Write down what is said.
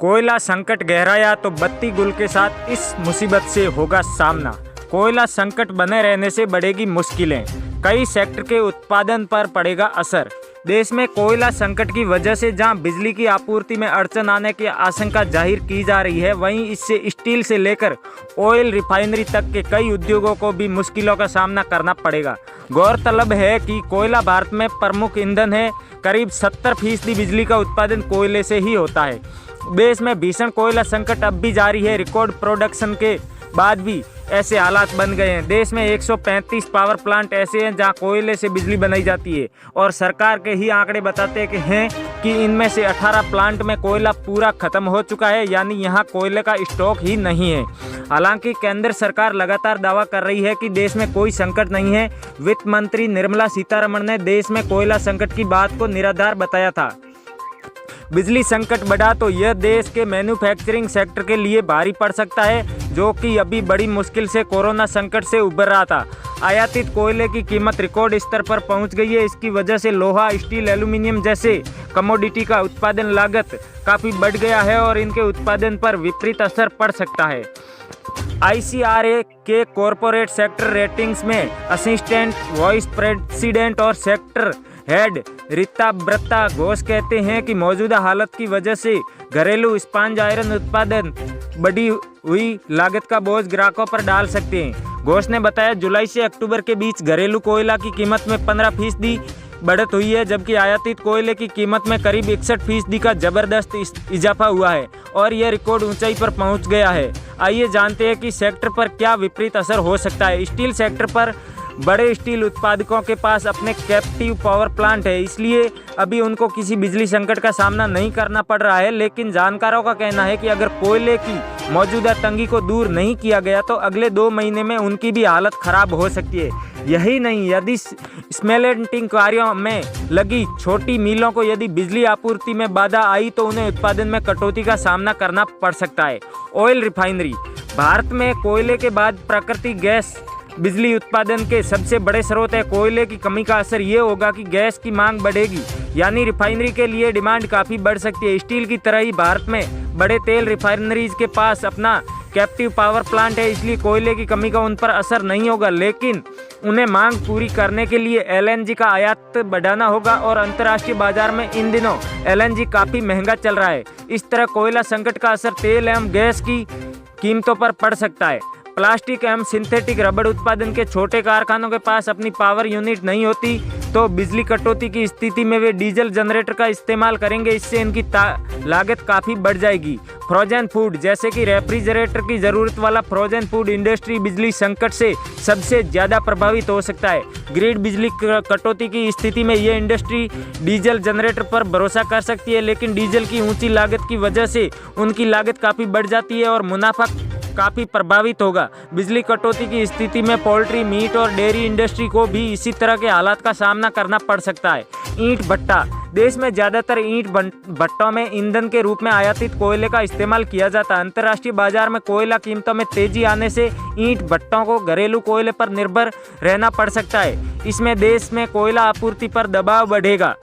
कोयला संकट गहराया तो बत्ती गुल के साथ इस मुसीबत से होगा सामना। कोयला संकट बने रहने से बढ़ेगी मुश्किलें, कई सेक्टर के उत्पादन पर पड़ेगा असर। देश में कोयला संकट की वजह से जहां बिजली की आपूर्ति में अड़चन आने की आशंका जाहिर की जा रही है, वहीं इससे स्टील से लेकर ऑयल रिफाइनरी तक के कई उद्योगों को भी मुश्किलों का सामना करना पड़ेगा। गौरतलब है कि कोयला भारत में प्रमुख ईंधन है। करीब 70% बिजली का उत्पादन कोयले से ही होता है। देश में भीषण कोयला संकट अब भी जारी है। रिकॉर्ड प्रोडक्शन के बाद भी ऐसे हालात बन गए हैं। देश में 135 पावर प्लांट ऐसे हैं जहां कोयले से बिजली बनाई जाती है और सरकार के ही आंकड़े बताते हैं कि इनमें से 18 प्लांट में कोयला पूरा खत्म हो चुका है, यानी यहां कोयले का स्टॉक ही नहीं है। हालांकि केंद्र सरकार लगातार दावा कर रही है कि देश में कोई संकट नहीं है। वित्त मंत्री निर्मला सीतारमण ने देश में कोयला संकट की बात को निराधार बताया था। बिजली संकट बढ़ा तो यह देश के मैन्युफैक्चरिंग सेक्टर के लिए भारी पड़ सकता है, जो कि अभी बड़ी मुश्किल से कोरोना संकट से उभर रहा था। आयातित कोयले की कीमत रिकॉर्ड स्तर पर पहुंच गई है। इसकी वजह से लोहा, स्टील, एल्यूमीनियम जैसे कमोडिटी का उत्पादन लागत काफ़ी बढ़ गया है और इनके उत्पादन पर विपरीत असर पड़ सकता है। ICRA के कॉरपोरेट सेक्टर रेटिंग्स में असिस्टेंट वाइस प्रेसिडेंट और सेक्टर हेड रीता ब्रता घोष कहते हैं कि मौजूदा हालत की वजह से घरेलू स्पंज आयरन उत्पादन बढ़ी हुई लागत का बोझ ग्राहकों पर डाल सकते हैं। घोष ने बताया, जुलाई से अक्टूबर के बीच घरेलू कोयला की कीमत में 15% बढ़त हुई है, जबकि आयातित कोयले की कीमत में करीब 61% का जबरदस्त इजाफा हुआ है और यह रिकॉर्ड ऊंचाई पर पहुंच गया है। आइए जानते हैं कि सेक्टर पर क्या विपरीत असर हो सकता है। स्टील सेक्टर पर बड़े स्टील उत्पादकों के पास अपने कैप्टिव पावर प्लांट है, इसलिए अभी उनको किसी बिजली संकट का सामना नहीं करना पड़ रहा है। लेकिन जानकारों का कहना है कि अगर कोयले की मौजूदा तंगी को दूर नहीं किया गया तो अगले 2 महीने में उनकी भी हालत खराब हो सकती है। यही नहीं, यदि स्मेल्टिंग कार्यों में लगी छोटी मिलों को यदि बिजली आपूर्ति में बाधा आई तो उन्हें उत्पादन में कटौती का सामना करना पड़ सकता है। ऑयल रिफाइनरी भारत में कोयले के बाद प्राकृतिक गैस बिजली उत्पादन के सबसे बड़े स्रोत है। कोयले की कमी का असर ये होगा कि गैस की मांग बढ़ेगी, यानी रिफाइनरी के लिए डिमांड काफ़ी बढ़ सकती है। स्टील की तरह ही भारत में बड़े तेल रिफाइनरीज के पास अपना कैप्टिव पावर प्लांट है, इसलिए कोयले की कमी का उन पर असर नहीं होगा। लेकिन उन्हें मांग पूरी करने के लिए LNG का आयात बढ़ाना होगा और अंतर्राष्ट्रीय बाजार में इन दिनों LNG काफ़ी महंगा चल रहा है। इस तरह कोयला संकट का असर तेल एवं गैस की कीमतों पर पड़ सकता है। प्लास्टिक एवं सिंथेटिक रबड़ उत्पादन के छोटे कारखानों के पास अपनी पावर यूनिट नहीं होती तो बिजली कटौती की स्थिति में वे डीजल जनरेटर का इस्तेमाल करेंगे, इससे इनकी लागत काफ़ी बढ़ जाएगी। फ्रोजन फूड जैसे कि रेफ्रिजरेटर की ज़रूरत वाला फ्रोजन फूड इंडस्ट्री बिजली संकट से सबसे ज़्यादा प्रभावित हो सकता है। ग्रिड बिजली कटौती की स्थिति में ये इंडस्ट्री डीजल जनरेटर पर भरोसा कर सकती है, लेकिन डीजल की ऊंची लागत की वजह से उनकी लागत काफ़ी बढ़ जाती है और मुनाफा काफ़ी प्रभावित होगा। बिजली कटौती की स्थिति में पोल्ट्री, मीट और डेयरी इंडस्ट्री को भी इसी तरह के हालात का सामना करना पड़ सकता है। ईंट भट्टा देश में ज़्यादातर ईंट भट्टों में ईंधन के रूप में आयातित कोयले का इस्तेमाल किया जाता है। अंतर्राष्ट्रीय बाजार में कोयला कीमतों में तेजी आने से ईंट भट्टों को घरेलू कोयले पर निर्भर रहना पड़ सकता है। इसमें देश में कोयला आपूर्ति पर दबाव बढ़ेगा।